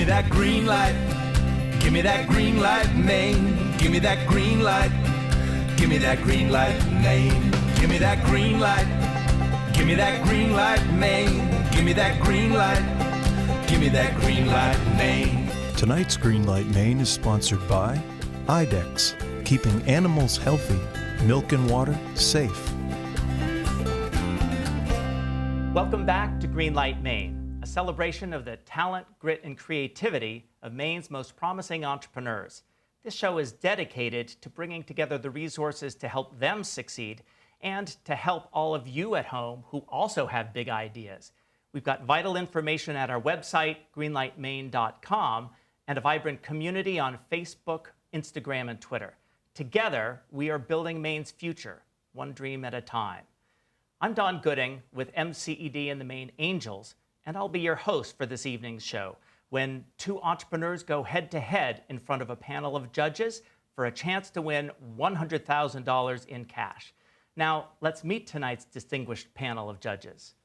me that green light. Give me that green light, Maine. Give me that green light. Give me that green light, Maine. Give me that green light. Give me that green light, Maine. Give me that green light. Give me that green light, Maine. Tonight's Greenlight Maine is sponsored by Idec, keeping animals healthy, milk and water safe. Welcome back to Greenlight Maine, a celebration of the talent, grit, and creativity of Maine's most promising entrepreneurs. This show is dedicated to bringing together the resources to help them succeed and to help all of you at home who also have big ideas. We've got vital information at our website, greenlightmaine.com, and a vibrant community on Facebook, Instagram, and Twitter. Together, we are building Maine's future, one dream at a time. I'm Don Gooding with MCED and the Maine Angels, and I'll be your host for this evening's show, when two entrepreneurs go head-to-head in front of a panel of judges for a chance to win $100,000 in cash. Now, let's meet tonight's distinguished panel of judges.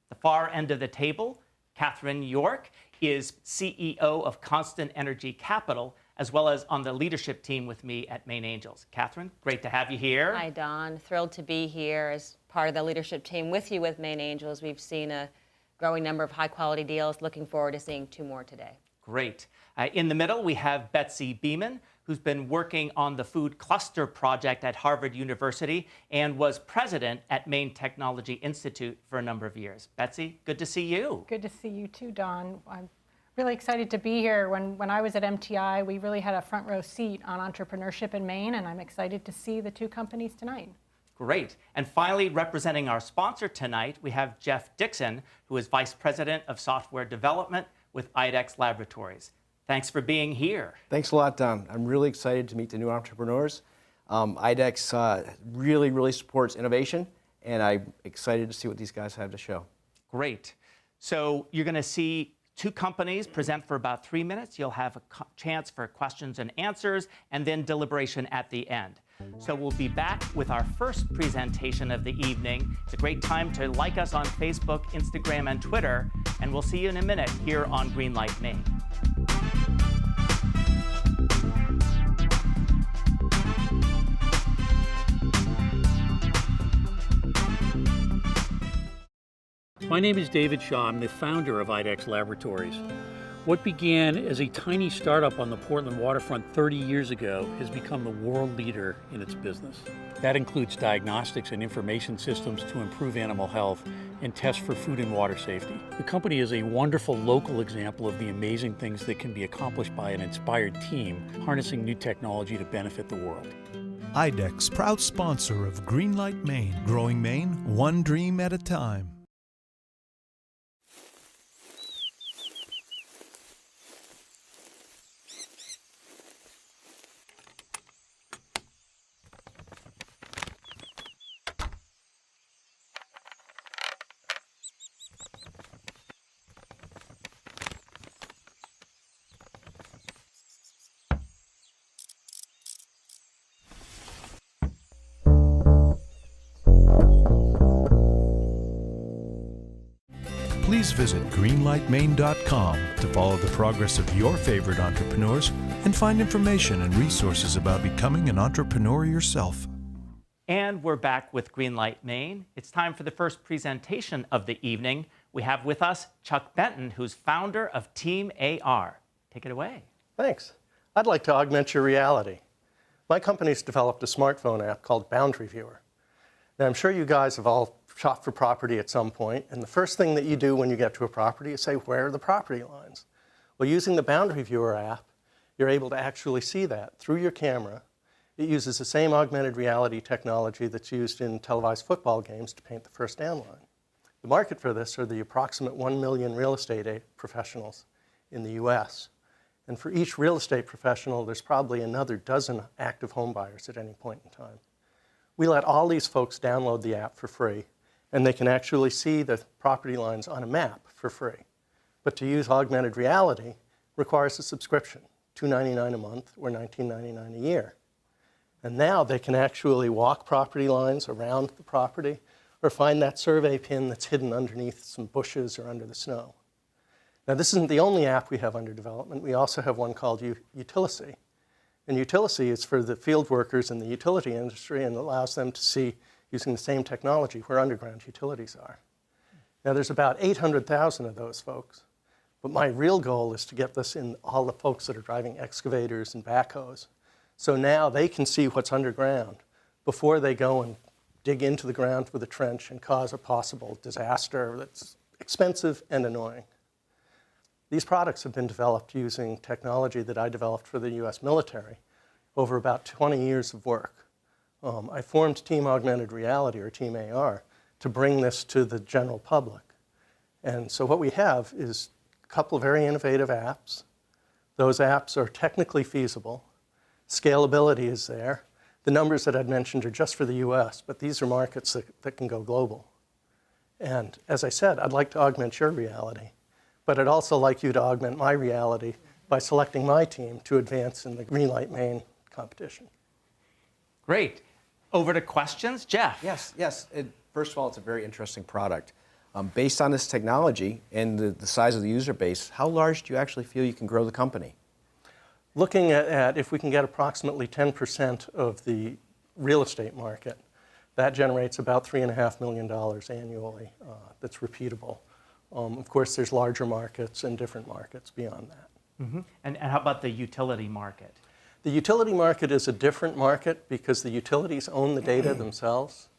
The far end of the table, Kathryn York is CEO of Constant Energy Capital, as well as on the leadership team with me at Maine Angels. Kathryn, great to have you here. Hi, Don. Thrilled to be here as part of the leadership team with you with Maine Angels. We've seen a growing number of high-quality deals. Looking forward to seeing two more today. Great. In the middle, we have Betsy Beeman, who's been working on the Food Cluster Project at Harvard University and was president at Maine Technology Institute for a number of years. Betsy, good to see you. Good to see you too, Don. I'm really excited to be here. When I was at MTI, we really had a front row seat on entrepreneurship in Maine, and I'm excited to see the two companies tonight. Great. And finally, representing our sponsor tonight, we have Jeff Dixon, who is Vice President of Software Development with Idec Laboratories. Thanks for being here. Thanks a lot, Don. I'm really excited to meet the new entrepreneurs. Idec really supports innovation, and I'm excited to see what these guys have to show. Great. So you're going to see two companies present for about 3 minutes. You'll have a chance for questions and answers, and then deliberation at the end. So we'll be back with our first presentation of the evening. It's a great time to like us on Facebook, Instagram, and Twitter, and we'll see you in a minute here on Greenlight Maine. My name is David Shaw. I'm the founder of Idec Laboratories. What began as a tiny startup on the Portland waterfront 30 years ago has become the world leader in its business. That includes diagnostics and information systems to improve animal health and test for food and water safety. The company is a wonderful local example of the amazing things that can be accomplished by an inspired team harnessing new technology to benefit the world. Idec, proud sponsor of Greenlight Maine, growing Maine one dream at a time. Please visit greenlightmaine.com to follow the progress of your favorite entrepreneurs and find information and resources about becoming an entrepreneur yourself. And we're back with Greenlight Maine. It's time for the first presentation of the evening. We have with us Chuck Benton, who's founder of Team AR. Take it away. Thanks. I'd like to augment your reality. My company's developed a smartphone app called Boundary Viewer. Now, I'm sure you guys have all shopped for property at some point, and the first thing that you do when you get to a property is say, where are the property lines? Well, using the Boundary Viewer app, you're able to actually see that through your camera. It uses the same augmented reality technology that's used in televised football games to paint the first down line. The market for this are the approximate 1 million real estate professionals in the US. And for each real estate professional, there's probably another dozen active home buyers at any point in time. We let all these folks download the app for free, and they can actually see the property lines on a map for free. But to use augmented reality requires a subscription, $2.99 a month or $19.99 a year. And now they can actually walk property lines around the property or find that survey pin that's hidden underneath some bushes or under the snow. Now, this isn't the only app we have under development. We also have one called Utilicy. And Utilicy is for the field workers in the utility industry and allows them to see, using the same technology, where underground utilities are. Now, there's about 800,000 of those folks. But my real goal is to get this in all the folks that are driving excavators and backhoes. So now they can see what's underground before they go and dig into the ground with a trench and cause a possible disaster that's expensive and annoying. These products have been developed using technology that I developed for the US military over about 20 years of work. I formed Team Augmented Reality, or Team AR, to bring this to the general public. And so what we have is a couple of very innovative apps. Those apps are technically feasible. Scalability is there. The numbers that I'd mentioned are just for the US, but these are markets that can go global. And as I said, I'd like to augment your reality, but I'd also like you to augment my reality by selecting my team to advance in the Greenlight Maine competition. Great. Over to questions. Jeff. Yes. First of all, it's a very interesting product. Based on this technology and the size of the user base, how large do you actually feel you can grow the company? Looking at if we can get approximately 10% of the real estate market, that generates about $3.5 million annually that's repeatable. Of course, there's larger markets and different markets beyond that. Mm-hmm. And how about the utility market? The utility market is a different market because the utilities own the data themselves.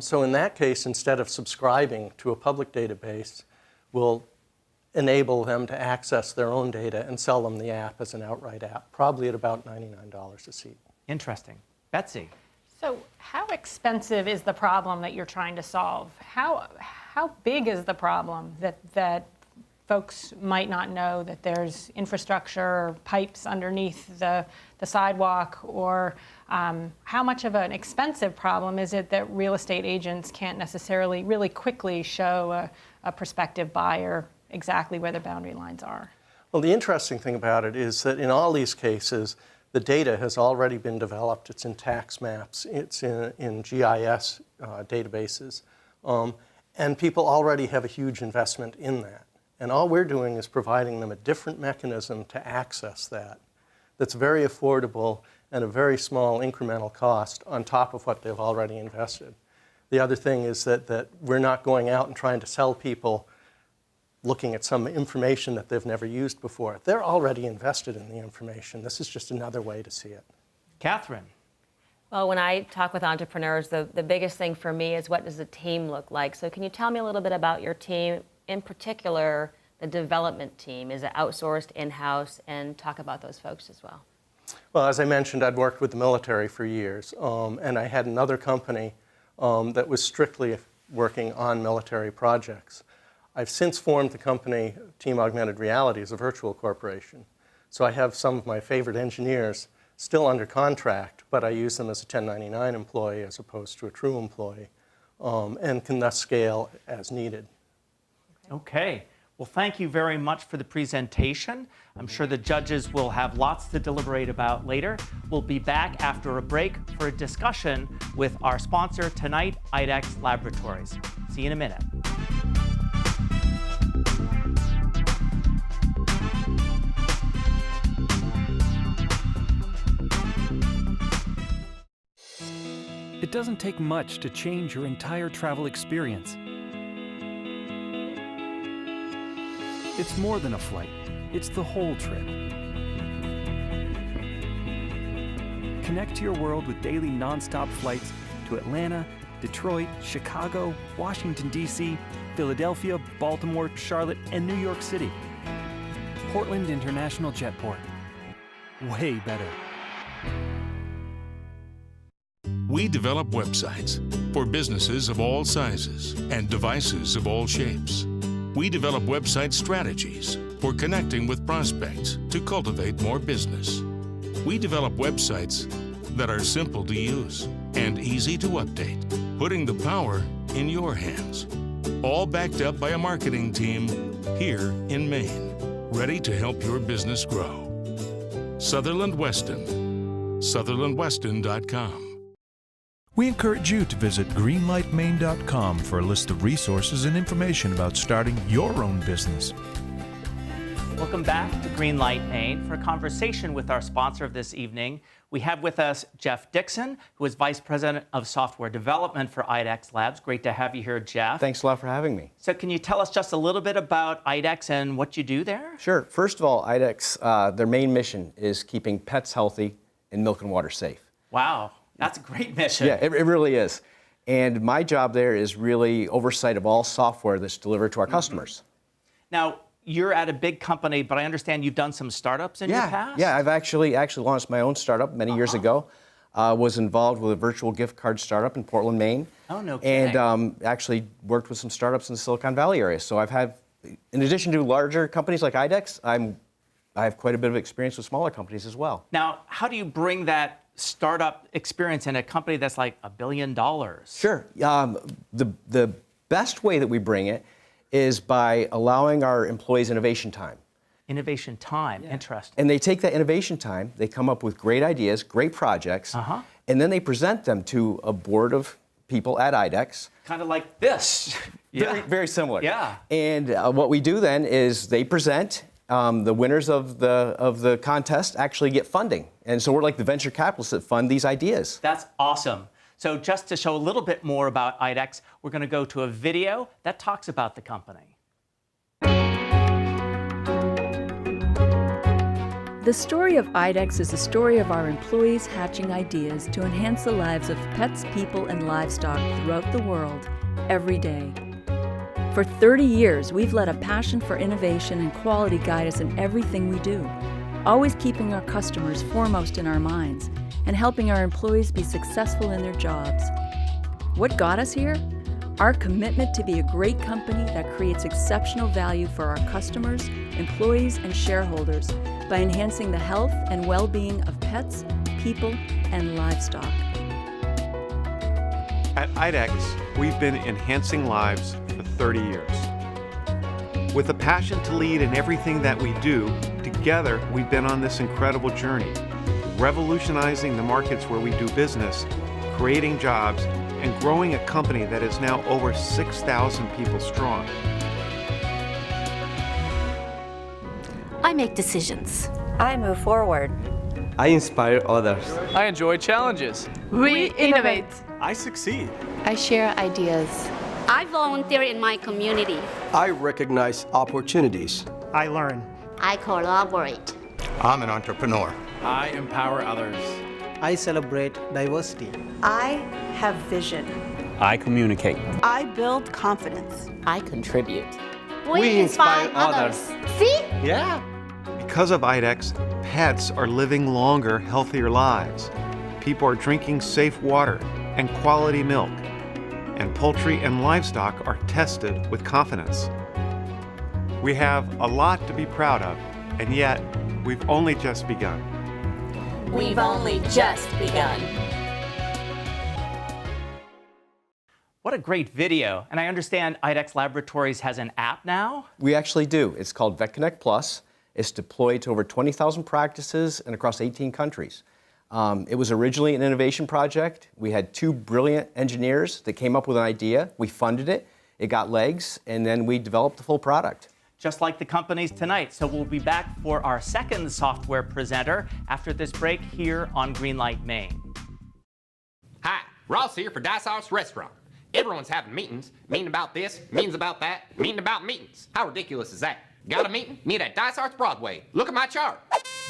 So in that case, instead of subscribing to a public database, we'll enable them to access their own data and sell them the app as an outright app, probably at about $99 a seat. Interesting. Betsy. So how expensive is the problem that you're trying to solve? How big is the problem that folks might not know that there's infrastructure or pipes underneath the sidewalk? Or how much of an expensive problem is it that real estate agents can't necessarily really quickly show a prospective buyer exactly where the boundary lines are? Well, the interesting thing about it is that in all these cases, the data has already been developed. It's in tax maps. It's in GIS databases. And people already have a huge investment in that. And all we're doing is providing them a different mechanism to access that that's very affordable and a very small incremental cost on top of what they've already invested. The other thing is that we're not going out and trying to sell people looking at some information that they've never used before. They're already invested in the information. This is just another way to see it. Kathryn. Well, when I talk with entrepreneurs, the biggest thing for me is what does the team look like? So can you tell me a little bit about your team, in particular, the development team? Is it outsourced, in-house, and talk about those folks as well? Well, as I mentioned, I'd worked with the military for years, and I had another company that was strictly working on military projects. I've since formed the company, Team Augmented Reality, as a virtual corporation. So I have some of my favorite engineers still under contract, but I use them as a 1099 employee as opposed to a true employee, and can thus scale as needed. Okay. Well, thank you very much for the presentation. I'm sure the judges will have lots to deliberate about later. We'll be back after a break for a discussion with our sponsor tonight, Idec Laboratories. See you in a minute. It doesn't take much to change your entire travel experience. It's more than a flight, it's the whole trip. Connect to your world with daily non-stop flights to Atlanta, Detroit, Chicago, Washington, D.C., Philadelphia, Baltimore, Charlotte, and New York City. Portland International Jetport. Way better. We develop websites for businesses of all sizes and devices of all shapes. We develop website strategies for connecting with prospects to cultivate more business. We develop websites that are simple to use and easy to update, putting the power in your hands. All backed up by a marketing team here in Maine, ready to help your business grow. Sutherland Weston, SutherlandWeston.com. We encourage you to visit greenlightmaine.com for a list of resources and information about starting your own business. Welcome back to Greenlight Maine. For a conversation with our sponsor of this evening, we have with us Jeff Dixon, who is Vice President of Software Development for Idec Labs. Great to have you here, Jeff. Thanks a lot for having me. So can you tell us just a little bit about Idec and what you do there? Sure. First of all, Idec, their main mission is keeping pets healthy and milk and water safe. Wow, that's a great mission. Yeah, it really is. And my job there is really oversight of all software that's delivered to our customers. Now, you're at a big company, but I understand you've done some startups in your past? Yeah, I've actually launched my own startup many years ago. Was involved with a virtual gift card startup in Portland, Maine. Oh, no kidding. And actually worked with some startups in the Silicon Valley area. So I've had, in addition to larger companies like Idec, I have quite a bit of experience with smaller companies as well. Now, how do you bring that startup experience in a company that's like $1 billion? Sure. The best way that we bring it is by allowing our employees innovation time. Innovation time, interesting. And they take that innovation time, they come up with great ideas, great projects, and then they present them to a board of people at Idec. Kind of like this. Very similar. Yeah. And what we do then is they present, the winners of the contest actually get funding. And so we're like the venture capitalists that fund these ideas. That's awesome. So just to show a little bit more about Idec, we're going to go to a video that talks about the company. The story of Idec is the story of our employees hatching ideas to enhance the lives of pets, people, and livestock throughout the world every day. For 30 years, we've let a passion for innovation and quality guide us in everything we do, always keeping our customers foremost in our minds and helping our employees be successful in their jobs. What got us here? Our commitment to be a great company that creates exceptional value for our customers, employees, and shareholders by enhancing the health and well-being of pets, people, and livestock. At Idec, we've been enhancing lives for 30 years. With a passion to lead in everything that we do, together we've been on this incredible journey, revolutionizing the markets where we do business, creating jobs, and growing a company that is now over 6,000 people strong. I make decisions. I move forward. I inspire others. I enjoy challenges. We innovate. I succeed. I share ideas. I volunteer in my community. I recognize opportunities. I learn. I collaborate. I'm an entrepreneur. I empower others. I celebrate diversity. I have vision. I communicate. I build confidence. I contribute. We inspire others. See? Yeah. Because of Idec, pets are living longer, healthier lives. People are drinking safe water and quality milk. And poultry and livestock are tested with confidence. We have a lot to be proud of, and yet we've only just begun. We've only just begun. What a great video. And I understand Idec Laboratories has an app now? We actually do. It's called VetConnect Plus. It's deployed to over 20,000 practices and across 18 countries. It was originally an innovation project. We had two brilliant engineers that came up with an idea. We funded it. It got legs, and then we developed the full product. Just like the companies tonight. So we'll be back for our second software presenter after this break here on Greenlight Maine. Hi, Ross here for Dysart's Restaurant. Everyone's having meetings. Meeting about this, meetings about that, meeting about meetings. How ridiculous is that? Got a meeting? Meet at Dysart's Broadway. Look at my chart.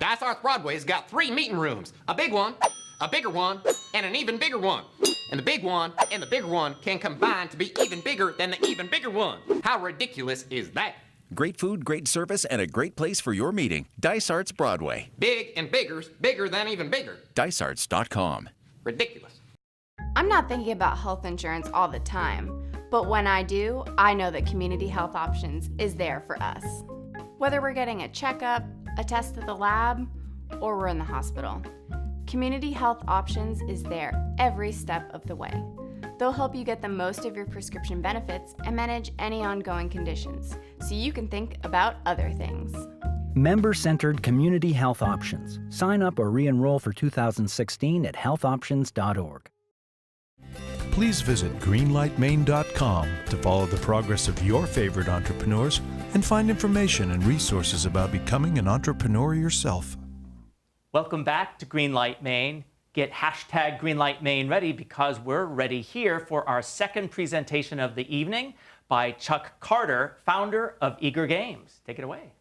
Dysart's Broadway's got 3 meeting rooms. A big one, a bigger one, and an even bigger one. And the big one and the bigger one can combine to be even bigger than the even bigger one. How ridiculous is that? Great food, great service, and a great place for your meeting. Dysart's Broadway. Big and bigger's bigger than even bigger. Dysarts.com. Ridiculous. I'm not thinking about health insurance all the time, but when I do, I know that Community Health Options is there for us. Whether we're getting a checkup, a test at the lab, or we're in the hospital, Community Health Options is there every step of the way. They'll help you get the most of your prescription benefits and manage any ongoing conditions, so you can think about other things. Member-centered Community Health Options. Sign up or re-enroll for 2016 at healthoptions.org. Please visit greenlightmaine.com to follow the progress of your favorite entrepreneurs and find information and resources about becoming an entrepreneur yourself. Welcome back to Greenlight Maine. Get hashtag Greenlight Maine ready because we're ready here for our second presentation of the evening by Chuck Carter, founder of Eagre Games. Take it away.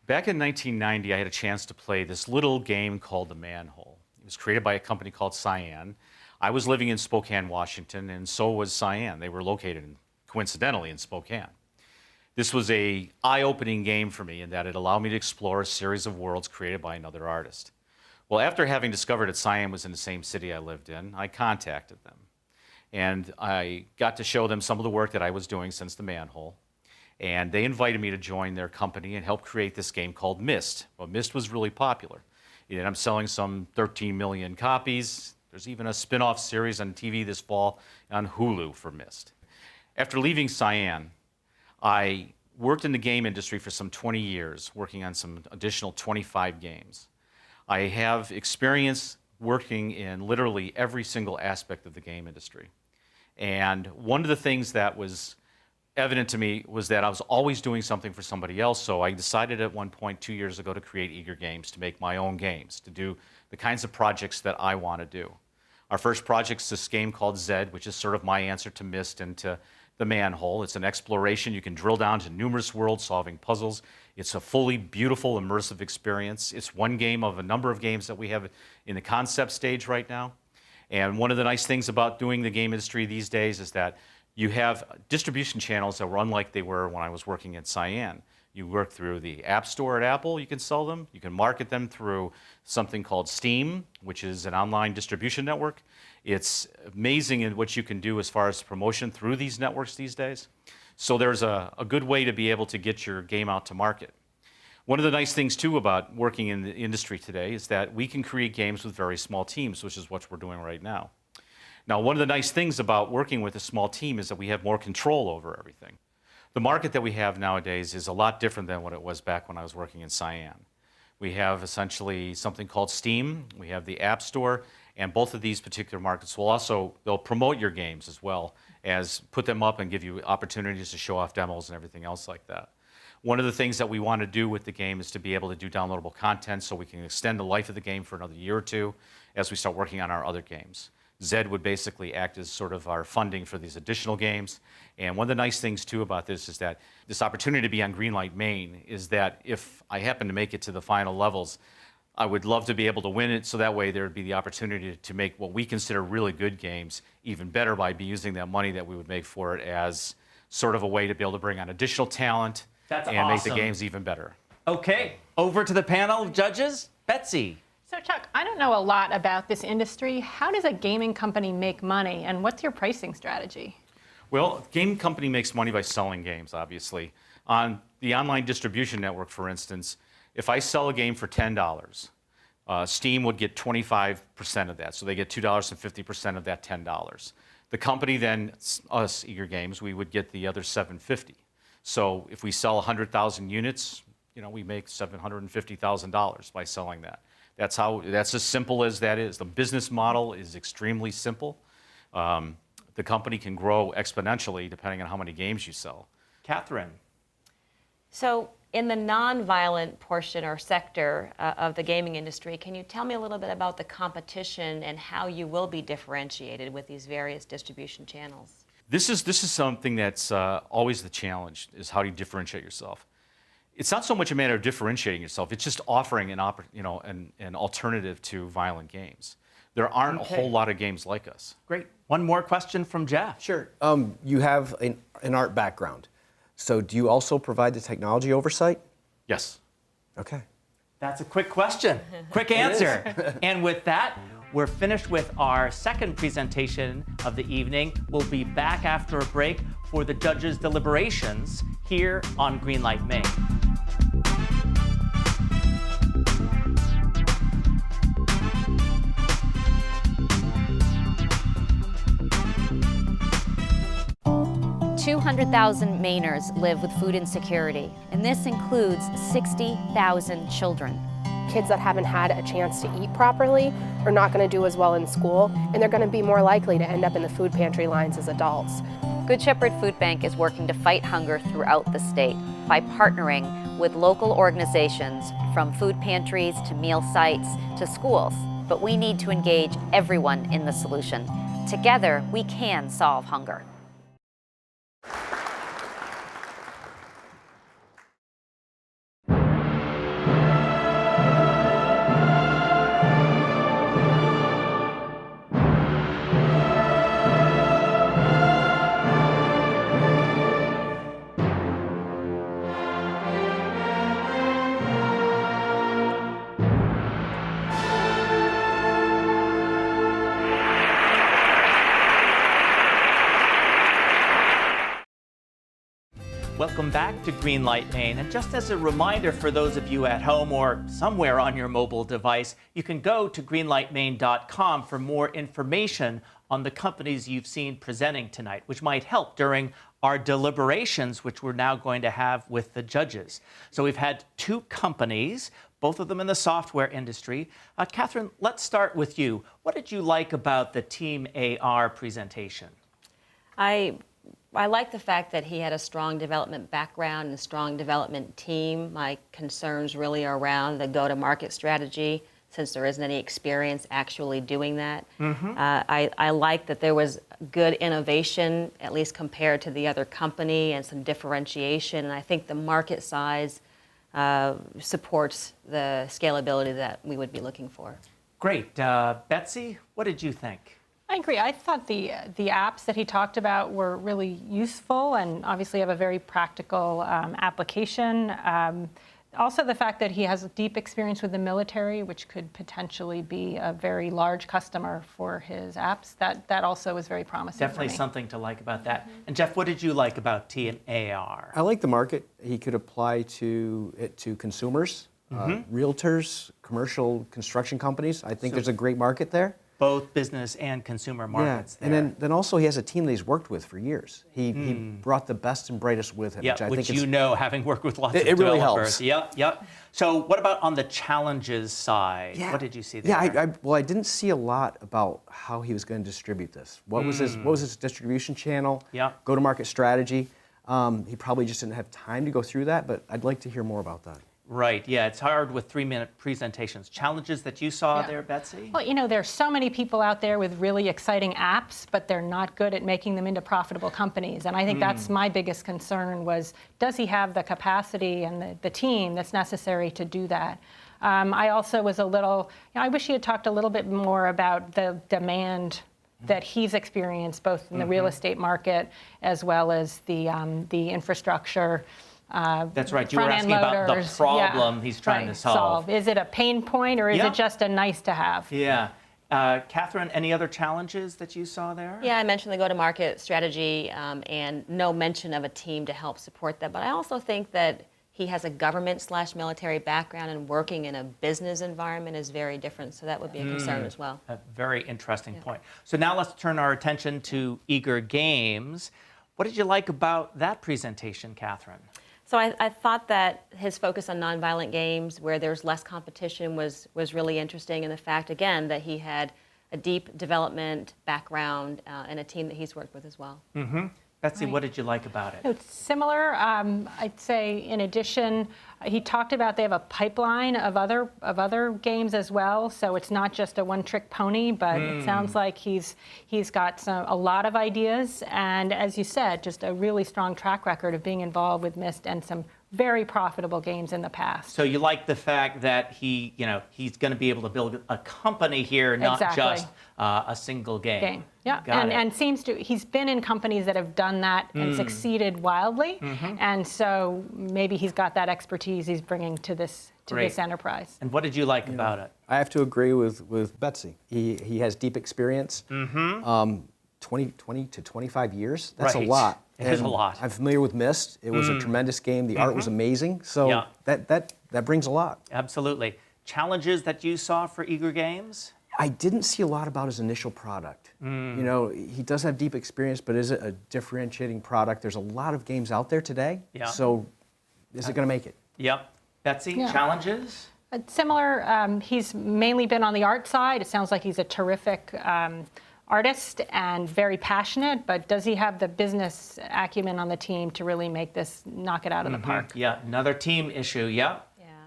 Back in 1990, I had a chance to play this little game called The Manhole. It was created by a company called Cyan. I was living in Spokane, Washington, and so was Cyan. They were located, coincidentally, in Spokane. This was an eye-opening game for me in that it allowed me to explore a series of worlds created by another artist. Well, after having discovered that Cyan was in the same city I lived in, I contacted them. And I got to show them some of the work that I was doing since The Manhole. And they invited me to join their company and help create this game called Myst. Well, Myst was really popular. And I'm selling some 13 million copies. There's even a spin-off series on TV this fall on Hulu for Myst. After leaving Cyan, I worked in the game industry for some 20 years, working on some additional 25 games. I have experience working in literally every single aspect of the game industry. And one of the things that was evident to me was that I was always doing something for somebody else, so I decided at one point 2 years ago to create Eagre Games, to make my own games, to do the kinds of projects that I want to do. Our first project is this game called Zed, which is sort of my answer to Myst and to The Manhole. It's an exploration. You can drill down to numerous worlds solving puzzles. It's a fully beautiful, immersive experience. It's one game of a number of games that we have in the concept stage right now. And one of the nice things about doing the game industry these days is that you have distribution channels that were unlike they were when I was working at Cyan. You work through the App Store at Apple, you can sell them. You can market them through something called Steam, which is an online distribution network. It's amazing in what you can do as far as promotion through these networks these days. So there's a good way to be able to get your game out to market. One of the nice things, too, about working in the industry today is that we can create games with very small teams, which is what we're doing right now. Now, one of the nice things about working with a small team is that we have more control over everything. The market that we have nowadays is a lot different than what it was back when I was working in Cyan. We have essentially something called Steam, we have the App Store, and both of these particular markets they'll promote your games as well as put them up and give you opportunities to show off demos and everything else like that. One of the things that we want to do with the game is to be able to do downloadable content so we can extend the life of the game for another year or two as we start working on our other games. Zed would basically act as sort of our funding for these additional games. And one of the nice things, too, about this is that this opportunity to be on Greenlight Maine is that if I happen to make it to the final levels, I would love to be able to win it, so that way there would be the opportunity to make what we consider really good games even better by using that money that we would make for it as sort of a way to be able to bring on additional talent and make the games even better. Okay, over to the panel of judges. Betsy. So Chuck, I don't know a lot about this industry. How does a gaming company make money, and what's your pricing strategy? Well, a game company makes money by selling games, obviously. On the online distribution network, for instance, if I sell a game for $10, Steam would get 25% of that, so they get $2.50 of that $10. The company then, us, Eagre Games, we would get the other $7.50. So if we sell 100,000 units, we make $750,000 by selling that. That's as simple as that is. The business model is extremely simple. The company can grow exponentially depending on how many games you sell. Kathryn. So in the non-violent portion or sector of the gaming industry, can you tell me a little bit about the competition and how you will be differentiated with these various distribution channels? This is something that's always the challenge, is how do you differentiate yourself? It's not so much a matter of differentiating yourself, it's just offering an alternative to violent games. There aren't a whole lot of games like us. Great. One more question from Jeff. Sure. You have an art background. So do you also provide the technology oversight? Yes. Okay. That's a quick question. Quick answer. And with that, we're finished with our second presentation of the evening. We'll be back after a break for the judges' deliberations here on Greenlight Maine. $200,000 Mainers live with food insecurity, and this includes 60,000 children. kids that haven't had a chance to eat properly are not going to do as well in school, and they're going to be more likely to end up in the food pantry lines as adults. Good Shepherd Food Bank is working to fight hunger throughout the state by partnering with local organizations from food pantries to meal sites to schools. But we need to engage everyone in the solution. Together, we can solve hunger. Welcome back to Greenlight Maine. And just as a reminder for those of you at home or somewhere on your mobile device, you can go to greenlightmaine.com for more information on the companies you've seen presenting tonight, which might help during our deliberations, which we're now going to have with the judges. So we've had two companies, both of them in the software industry. Kathryn, let's start with you. What did you like about the Team AR presentation? I like the fact that he had a strong development background and a strong development team. My concerns really are around the go-to-market strategy, since there isn't any experience actually doing that. I like that there was good innovation, at least compared to the other company, and some differentiation. And I think the market size supports the scalability that we would be looking for. Great. Betsy, what did you think? I agree. I thought the apps that he talked about were really useful and obviously have a very practical application. Also, the fact that he has deep experience with the military, which could potentially be a very large customer for his apps, that also was very promising. Definitely something to like about that. And Jeff, what did you like about TMAR? I like the market. He could apply to it to consumers, realtors, commercial construction companies. I think there's a great market there. Both business and consumer markets. Yeah, and then also he has a team that he's worked with for years. He brought the best and brightest with him, which I think you know, having worked with lots of it really developers. helps. Yep. So what about on the challenges side? Yeah. What did you see there? Yeah, I didn't see a lot about how he was going to distribute this. What was his distribution channel? Yeah. Go-to-market strategy. He probably just didn't have time to go through that, but I'd like to hear more about that. Right, yeah, it's hard with 3-minute presentations. Challenges that you saw there, Betsy? Well, you know, there's so many people out there with really exciting apps, but they're not good at making them into profitable companies. And I think that's my biggest concern was, does he have the capacity and the team that's necessary to do that? I also was a little, I wish he had talked a little bit more about the demand that he's experienced both in the real estate market as well as the infrastructure. That's right. You were asking about the problem he's trying to solve. Is it a pain point or is it just a nice to have? Yeah. Kathryn, any other challenges that you saw there? Yeah, I mentioned the go-to-market strategy and no mention of a team to help support that. But I also think that he has a government/military background, and working in a business environment is very different. So that would be a concern as well. A very interesting point. So now let's turn our attention to Eagre Games. What did you like about that presentation, Kathryn? So I thought that his focus on nonviolent games, where there's less competition, was really interesting. And the fact, again, that he had a deep development background and a team that he's worked with as well. Betsy, what did you like about it? It's similar. I'd say, in addition, he talked about they have a pipeline of other games as well. So it's not just a one-trick pony, but it sounds like he's got a lot of ideas, and as you said, just a really strong track record of being involved with Myst and some very profitable games in the past. So you like the fact that he's going to be able to build a company here, not just a single game. Yeah, and he's been in companies that have done that and succeeded wildly, and so maybe he's got that expertise he's bringing to this enterprise. And what did you like about it? I have to agree with Betsy. He has deep experience. 20 to 25 years. That's a lot. It is a lot. I'm familiar with Myst. It was a tremendous game. The art was amazing. So that brings a lot. Absolutely. Challenges that you saw for Eagre Games? I didn't see a lot about his initial product. You know, he does have deep experience, but is it a differentiating product? There's a lot of games out there today. So is it going to make it? Yep. Betsy, challenges? Similar, he's mainly been on the art side. It sounds like he's a terrific artist and very passionate, but does he have the business acumen on the team to really make this, knock it out of the park? Yeah, another team issue, yeah.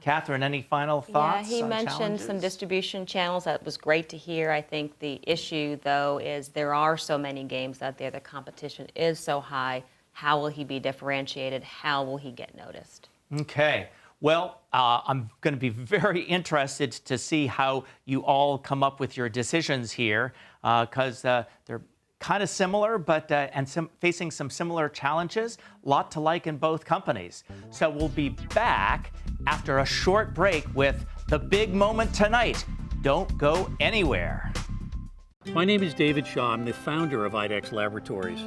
Kathryn, any final thoughts? Yeah, he on mentioned challenges? some distribution channels. That was great to hear. I think the issue, though, is there are so many games out there. The competition is so high. How will he be differentiated? How will he get noticed? Okay. Well, I'm going to be very interested to see how you all come up with your decisions here, because they're kind of similar, but facing some similar challenges. A lot to like in both companies. So we'll be back after a short break with the big moment tonight. Don't go anywhere. My name is David Shaw. I'm the founder of Idec Laboratories.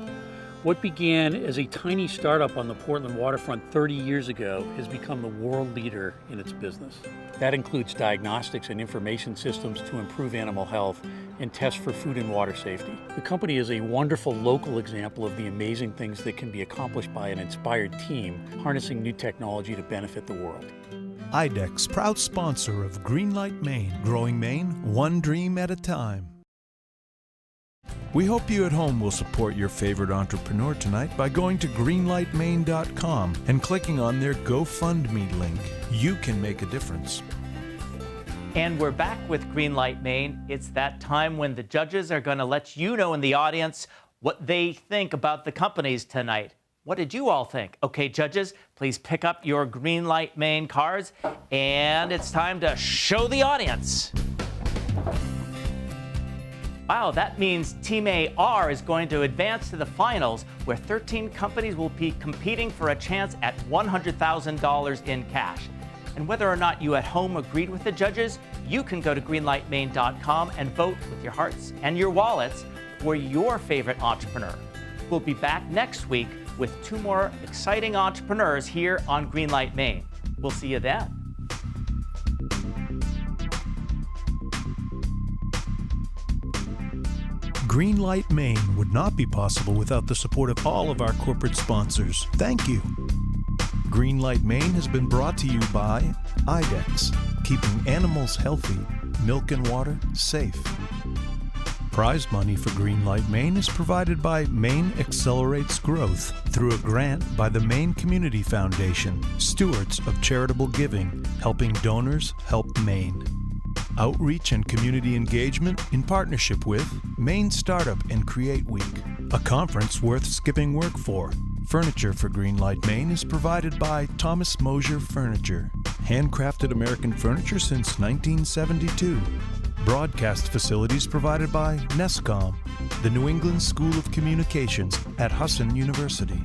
What began as a tiny startup on the Portland waterfront 30 years ago has become the world leader in its business. That includes diagnostics and information systems to improve animal health and test for food and water safety. The company is a wonderful local example of the amazing things that can be accomplished by an inspired team harnessing new technology to benefit the world. Idec's proud sponsor of Greenlight Maine, growing Maine one dream at a time. We hope you at home will support your favorite entrepreneur tonight by going to greenlightmaine.com and clicking on their GoFundMe link. You can make a difference. And we're back with Greenlight Maine. It's that time when the judges are going to let you know in the audience what they think about the companies tonight. What did you all think? Okay, judges, please pick up your Greenlight Maine cards, and it's time to show the audience. Wow, that means Team AR is going to advance to the finals, where 13 companies will be competing for a chance at $100,000 in cash. And whether or not you at home agreed with the judges, you can go to greenlightmaine.com and vote with your hearts and your wallets for your favorite entrepreneur. We'll be back next week with 2 more exciting entrepreneurs here on Greenlight Maine. We'll see you then. Greenlight Maine would not be possible without the support of all of our corporate sponsors. Thank you. Greenlight Maine has been brought to you by Idec, keeping animals healthy, milk and water safe. Prize money for Greenlight Maine is provided by Maine Accelerates Growth through a grant by the Maine Community Foundation, stewards of charitable giving, helping donors help Maine. Outreach and community engagement in partnership with Maine Startup and Create Week, a conference worth skipping work for. Furniture for Greenlight Maine is provided by Thomas Mosier Furniture, handcrafted American furniture since 1972. Broadcast facilities provided by NESCOM, the New England School of Communications at Husson University.